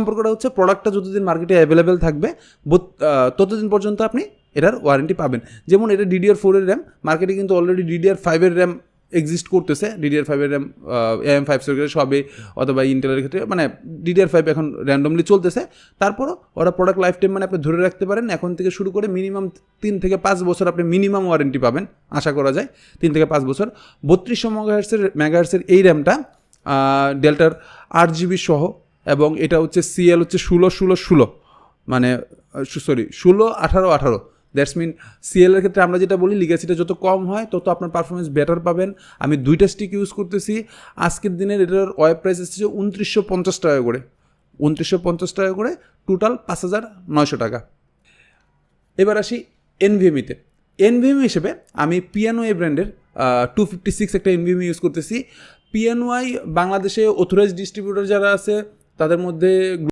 সম্পর্কটা হচ্ছে প্রোডাক্টটা যতদিন মার্কেটে অ্যাভেলেবেল থাকবে ততদিন পর্যন্ত আপনি এটার ওয়ারেন্টি পাবেন। যেমন এটা DDR4 এর র্যাম, মার্কেটে কিন্তু অলরেডি DDR5 এর র্যাম এক্সিস্ট করতেছে। DDR5 এর র্যাম AM5 সেগুলো সবে, অথবা ইন্টেলের ক্ষেত্রে মানে DDR5 এখন র্যান্ডমলি চলতেছে। তারপরও ওরা প্রোডাক্ট লাইফ টাইম মানে আপনি ধরে রাখতে পারেন এখন থেকে শুরু করে মিনিমাম 3 থেকে 5 বছর আপনি মিনিমাম ওয়ারেন্টি পাবেন, আশা করা যায় 3 থেকে 5 বছর। 3200 মেগাহার্টসের এই র্যামটা ডেল্টার 8GB সহ, এবং এটা হচ্ছে CL হচ্ছে 16-16-16, মানে 16-18-18। দ্যাটস মিন CL এর ক্ষেত্রে আমরা যেটা বলি লিগ্যাসিটা যত কম হয় তত আপনার পারফরমেন্স বেটার পাবেন। আমি 2টা স্টিক ইউজ করতেছি। আজকের দিনের এটার ওয়েব প্রাইস এসেছে 2950 টাকা করে, 2950 টাকা করে, টোটাল 5900 টাকা। এবার আসি NVMe-তে। NVMe হিসেবে আমি PNY ব্র্যান্ডের 256 একটা NVMe ইউজ করতেছি। PNY বাংলাদেশে অথরাইজড ডিস্ট্রিবিউটর যারা আছে তাদের মধ্যে